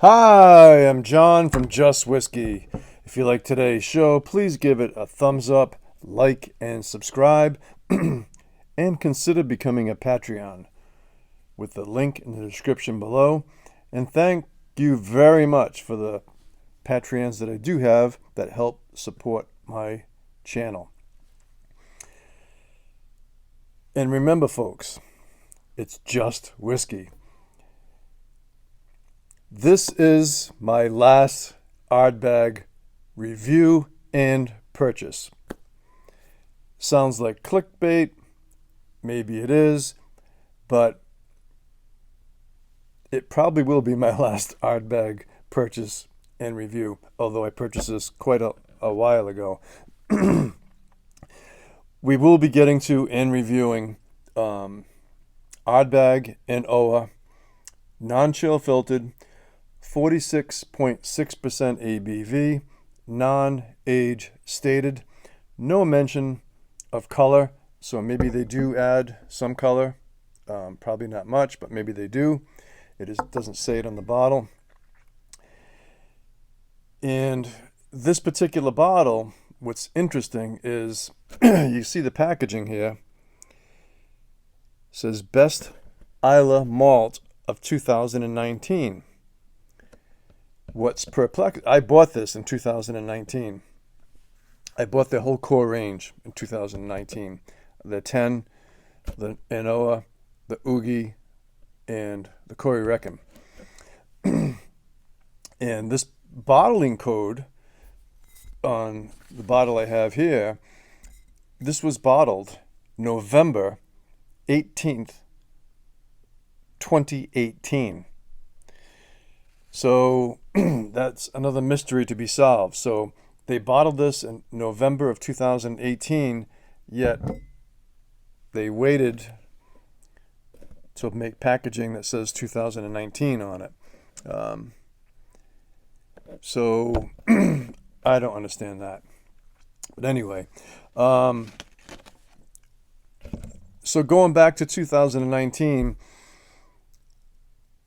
Hi, I'm John from Just Whiskey. If you like today's show, please give it a thumbs up, like, and subscribe, and consider becoming a Patreon with the link in the description below. And thank you very much for the Patreons that I do have that help support my channel. And remember, folks, it's just whiskey. This is my last Ardbeg review and purchase. Sounds like clickbait, maybe it is, but it probably will be my last Ardbeg purchase and review, although I purchased this quite a while ago. We will be getting to and reviewing Ardbeg An Oa, non-chill filtered, 46.6% ABV, non-age stated, no mention of color, so maybe they do add some color, probably not much, but maybe they do. It doesn't say it on the bottle. And this particular bottle, what's interesting is you see the packaging here. It says Best Islay Malt of 2019. What's perplexing, I bought this in 2019. I bought the whole core range in 2019. The 10, the An Oa, the Oogie, and the Corey Reckon. And this bottling code on the bottle I have here, this was bottled November 18th, 2018. So that's another mystery to be solved. So they bottled this in November of 2018, yet they waited to make packaging that says 2019 on it. So I don't understand that. But anyway, so going back to 2019,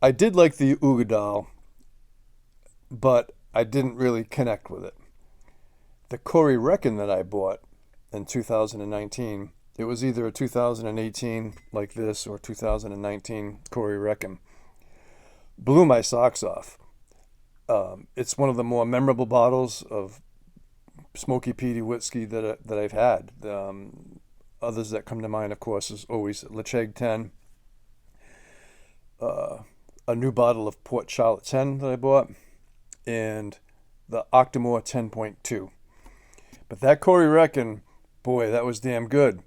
I did like the Ugadal, but I didn't really connect with it. The Corey Reckon that I bought in 2019, it was either a 2018 like this or 2019 Corey Reckon. Blew my socks off. It's one of the more memorable bottles of smoky peaty whiskey that I've had. Others that come to mind, of course, is always Lecheg 10. A new bottle of Port Charlotte 10 that I bought, and the Octomore 10.2. But that Corey Reckon, boy, that was damn good.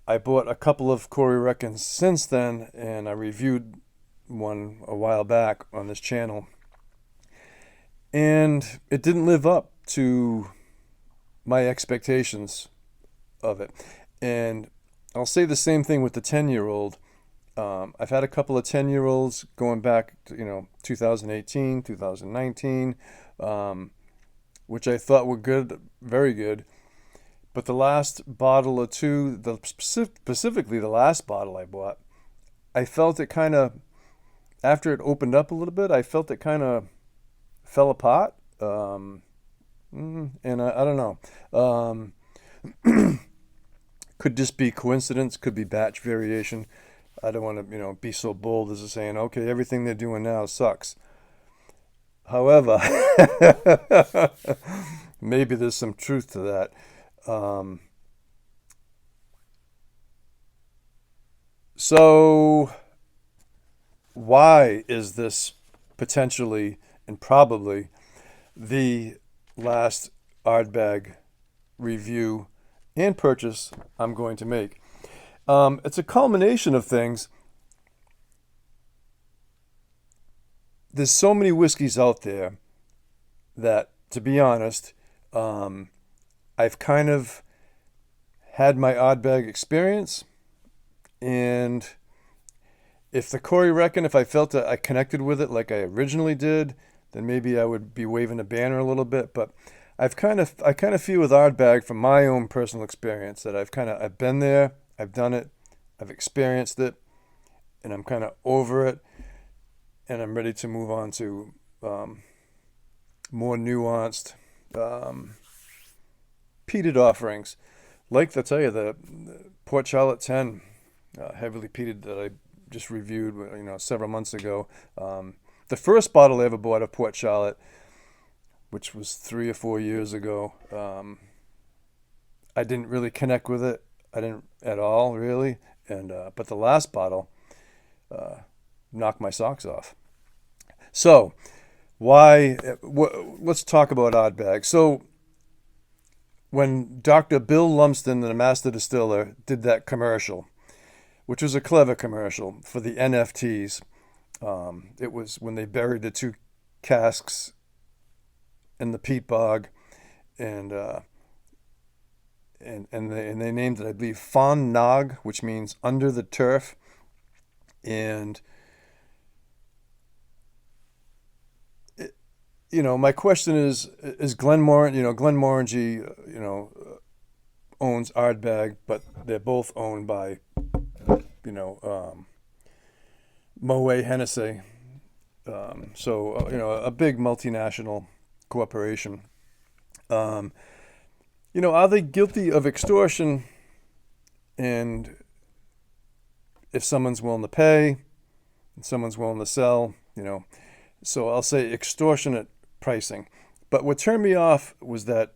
I bought a couple of Corey Reckons since then, and I reviewed one a while back on this channel. And it didn't live up to my expectations of it. And I'll say the same thing with the 10-year-old. I've had a couple of 10-year-olds going back to, 2018, 2019, which I thought were good, very good. But the last bottle or two, specifically the last bottle I bought, I felt it kind of, after it opened up a little bit, I felt it kind of fell apart. And I don't know. Could just be coincidence, could be batch variation. I don't want to, be so bold as to saying, okay, everything they're doing now sucks. However, maybe there's some truth to that. So why is this potentially and probably the last Ardbeg review and purchase I'm going to make? It's a culmination of things. There's so many whiskeys out there that, to be honest, I've kind of had my Ardbeg experience, and if the Corey Reckon, if I felt that I connected with it like I originally did, then maybe I would be waving a banner a little bit. But I kind of feel with Ardbeg, from my own personal experience, that I've been there, I've done it, I've experienced it, and I'm kind of over it. and I'm ready to move on to more nuanced peated offerings. Like I tell you, the Port Charlotte 10, heavily peated, that I just reviewed, several months ago. The first bottle I ever bought of Port Charlotte, which was 3 or 4 years ago, I didn't really connect with it. I didn't at all, really. And but the last bottle knocked my socks off. So, why? Let's talk about Ardbeg. So, when Dr. Bill Lumsden, the master distiller, did that commercial, which was a clever commercial for the NFTs, it was when they buried the two casks in the peat bog, and they named it, I believe, Fan Nog, which means under the turf, and my question is Glenmorangie, owns Ardbeg, but they're both owned by, Moet Hennessy. A big multinational corporation. Are they guilty of extortion? And if someone's willing to pay, and someone's willing to sell, so I'll say extortionate pricing. But what turned me off was that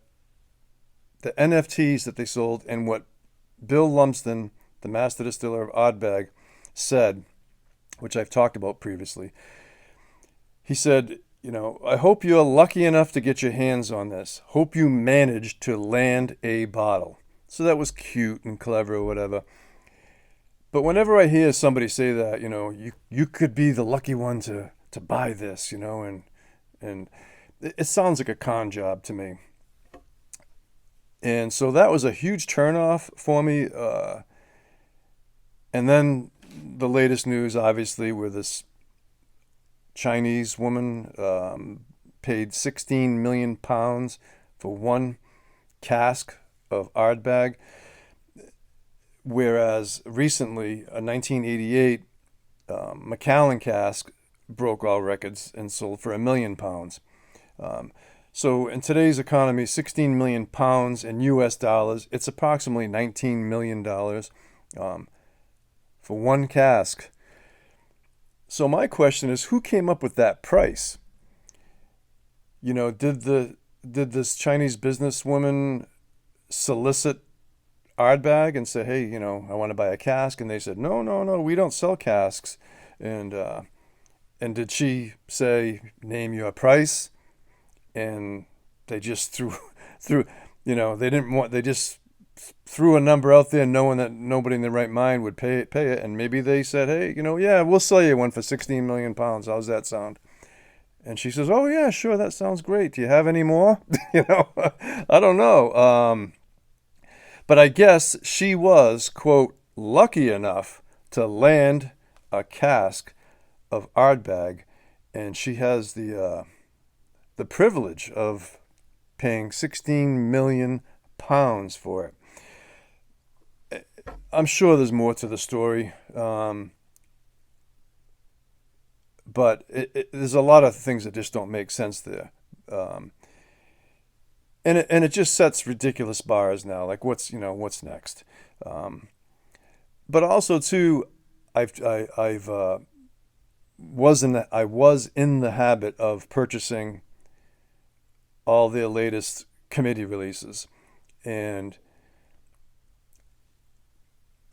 the NFTs that they sold, and what Bill Lumsden, the master distiller of Ardbeg, said, which I've talked about previously. He said, I hope you're lucky enough to get your hands on this. Hope you managed to land a bottle. So that was cute and clever or whatever. But whenever I hear somebody say that, you could be the lucky one to buy this, and it sounds like a con job to me. And so that was a huge turnoff for me. And then the latest news, obviously, where this Chinese woman paid 16 million pounds for one cask of Ardbeg, whereas recently a 1988 Macallan cask broke all records and sold for £1 million. So in today's economy, 16 million pounds in US dollars, it's approximately $19 million for one cask. So my question is, who came up with that price? Did this Chinese businesswoman solicit Ardbeg and say, hey, I want to buy a cask? And they said, no, we don't sell casks. And did she say, name your price? And they just they just threw a number out there, knowing that nobody in their right mind would pay it. And maybe they said, hey, yeah, we'll sell you one for 16 million pounds. How's that sound? And she says, oh yeah, sure, that sounds great. Do you have any more? I don't know. But I guess she was, quote, lucky enough to land a cask of Ardbeg, and she has the privilege of paying 16 million pounds for it. I'm sure there's more to the story, but there's a lot of things that just don't make sense there, and it just sets ridiculous bars now. Like what's next? But also too, I was in the habit of purchasing all their latest committee releases, and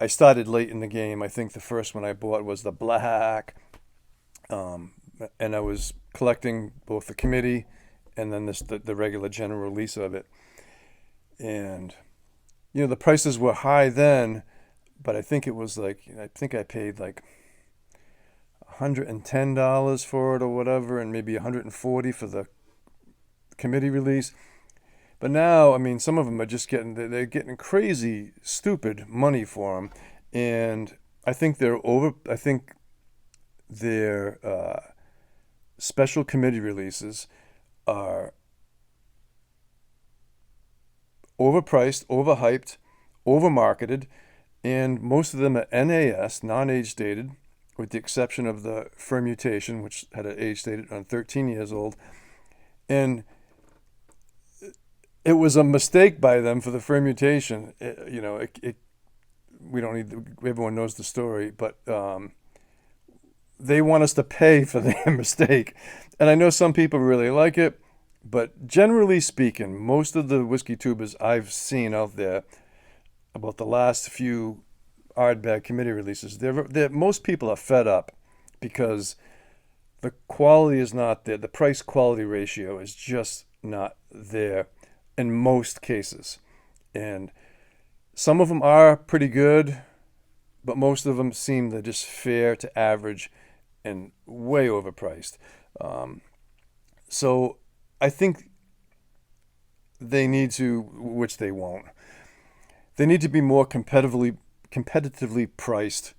I started late in the game. I think the first one I bought was the Black, and I was collecting both the committee and then the regular general release of it. And the prices were high then, but I think it was I paid like $110 for it or whatever, and maybe $140 for the committee release. But now, some of them are just they're getting crazy, stupid money for them, and I think their special committee releases are overpriced, overhyped, overmarketed, and most of them are NAS, non-age dated, with the exception of the fermentation, which had an age stated on 13 years old. And it was a mistake by them for the fermentation. We don't need, everyone knows the story, but they want us to pay for their mistake. And I know some people really like it, but generally speaking, most of the whiskey tubers I've seen out there about the last few Ardbeg committee releases, most people are fed up because the quality is not there. The price quality ratio is just not there in most cases. And some of them are pretty good, but most of them seem to just fair to average and way overpriced. So I think they need to, which they won't, they need to be more competitively priced,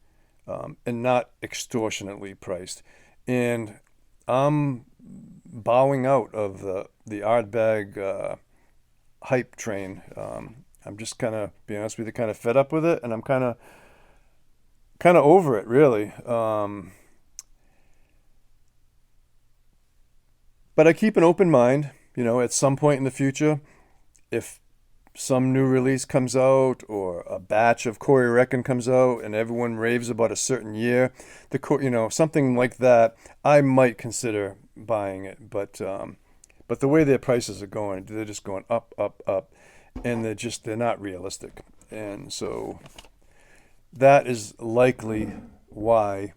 and not extortionately priced. And I'm bowing out of the Ardbeg hype train. I'm just kind of, be honest with you, kind of fed up with it, and I'm kind of over it, really. But I keep an open mind. At some point in the future, if some new release comes out or a batch of Corey Reckon comes out and everyone raves about a certain year, something like that, I might consider buying it. But the way their prices are going, they're just going up, up, up, and they're not realistic. And so that is likely why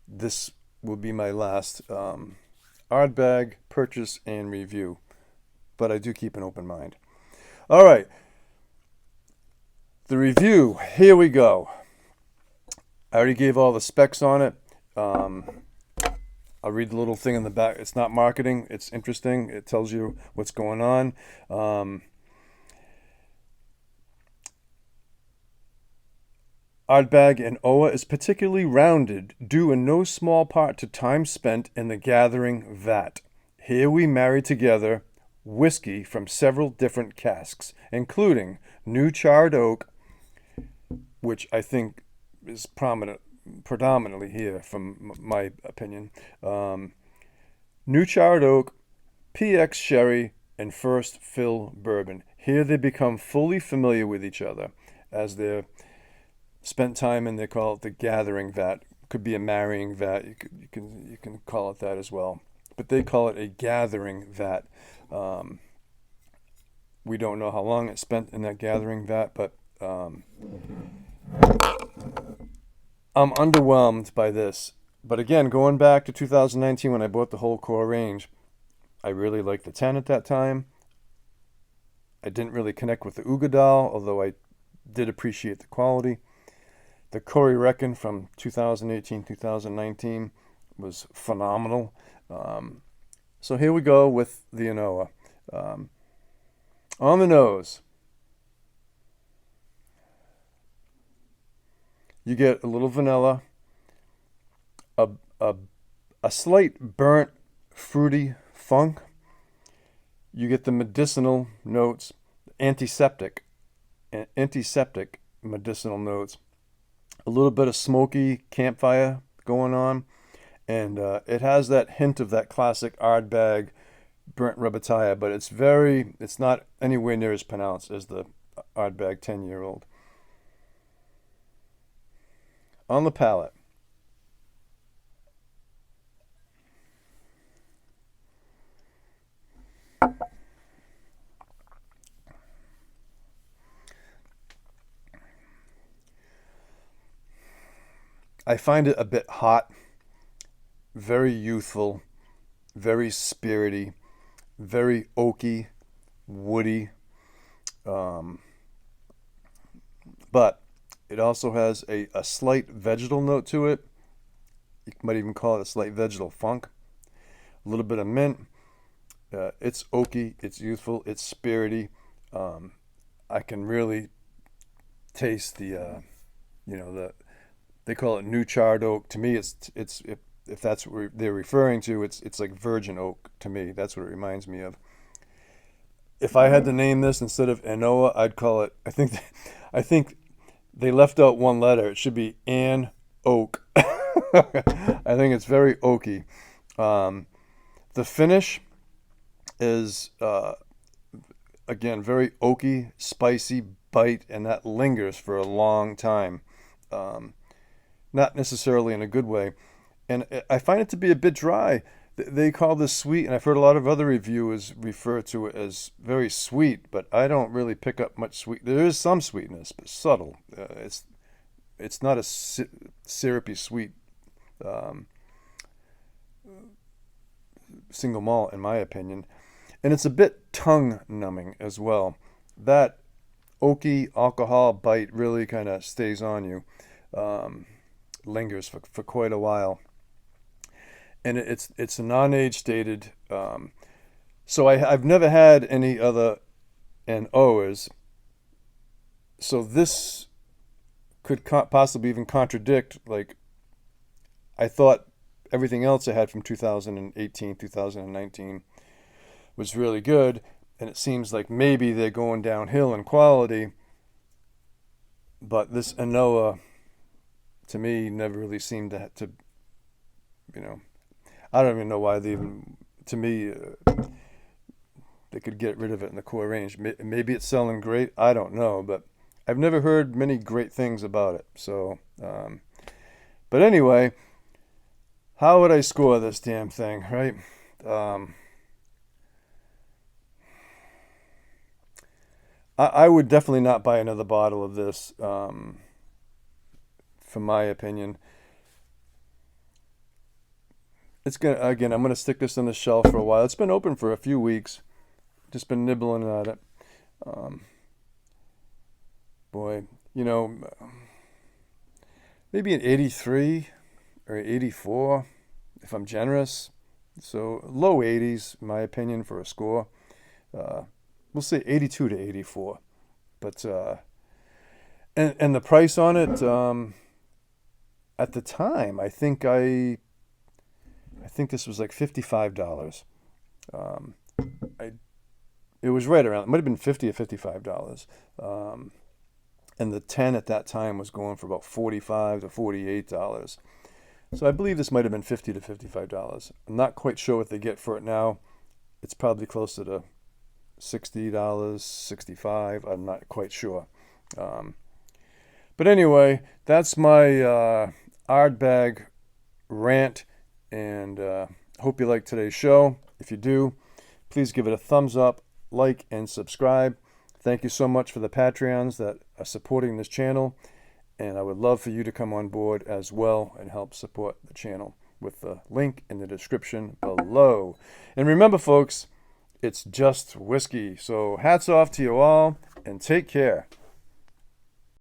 this will be my last Ardbeg purchase and review. But I do keep an open mind. All right. The review. Here we go. I already gave all the specs on it. I'll read the little thing in the back. It's not marketing. It's interesting. It tells you what's going on. Ardbeg An Oa is particularly rounded, due in no small part to time spent in the gathering vat. Here we marry together whiskey from several different casks, including new charred oak, which I think is predominantly here, from my opinion. New charred oak, PX sherry, and first fill bourbon. Here they become fully familiar with each other as they're spent time in, they call it the gathering vat. Could be a marrying vat. You can call it that as well. But they call it a gathering vat. We don't know how long it's spent in that gathering vat, but I'm underwhelmed by this. But again, going back to 2019 when I bought the whole core range, I really liked the 10 at that time. I didn't really connect with the Ugadal, although I did appreciate the quality. The Corey Reckon from 2018, 2019 was phenomenal. So here we go with the An Oa. On the nose, you get a little vanilla, a slight burnt, fruity funk. You get the medicinal notes, antiseptic medicinal notes. A little bit of smoky campfire going on, and it has that hint of that classic Ardbeg burnt rubbataya, but it's not anywhere near as pronounced as the Ardbeg 10-year-old. On the palate, I find it a bit hot, very youthful, very spirity, very oaky, woody. But it also has a slight vegetal note to it. You might even call it a slight vegetal funk. A little bit of mint. It's oaky, it's youthful, it's spirity. I can really taste the they call it new charred oak. To me, it's if that's what they're referring to, it's like virgin oak to me. That's what it reminds me of. If I had to name this instead of An Oa, I'd call it. I think they left out one letter. It should be An Oak. I think it's very oaky. The finish is again very oaky, spicy bite, and that lingers for a long time. Um, Not necessarily in a good way, and I find it to be a bit dry. They call this sweet, and I've heard a lot of other reviewers refer to it as very sweet, but I don't really pick up much sweet. There is some sweetness, but subtle. It's not a syrupy sweet um, single malt, in my opinion, and it's a bit tongue numbing as well. That oaky alcohol bite really kind of stays on you, lingers for quite a while, and it's a non-age stated. So I've never had any other An Oas, so this could possibly even contradict. Like, I thought everything else I had from 2018, 2019 was really good, and it seems like maybe they're going downhill in quality. But this An Oa, to me, never really seemed to you know, I don't even know why they even, to me, they could get rid of it in the core range. Maybe it's selling great. I don't know, but I've never heard many great things about it. So, but anyway, how would I score this damn thing, right? I would definitely not buy another bottle of this, from my opinion. It's gonna, again, I'm gonna stick this on the shelf for a while. It's been open for a few weeks. Just been nibbling at it. Um, Boy, you know, maybe an 83 or 84 if I'm generous. So low 80s, in my opinion, for a score. Uh, we'll say 82 to 84. But and the price on it, at the time, I think this was like $55. Um, I It was right around. It might have been 50 or $55. Um, and the 10 at that time was going for about $45 to $48. So I believe this might have been $50 to $55. I'm not quite sure what they get for it now. It's probably closer to $60, 65. I'm not quite sure. Um, but anyway, that's my Ardbeg rant, and hope you like today's show. If you do, please give it a thumbs up, like, and subscribe. Thank you so much for the Patreons that are supporting this channel, and I would love for you to come on board as well and help support the channel with the link in the description below. And remember, folks, it's just whiskey. So hats off to you all, and take care.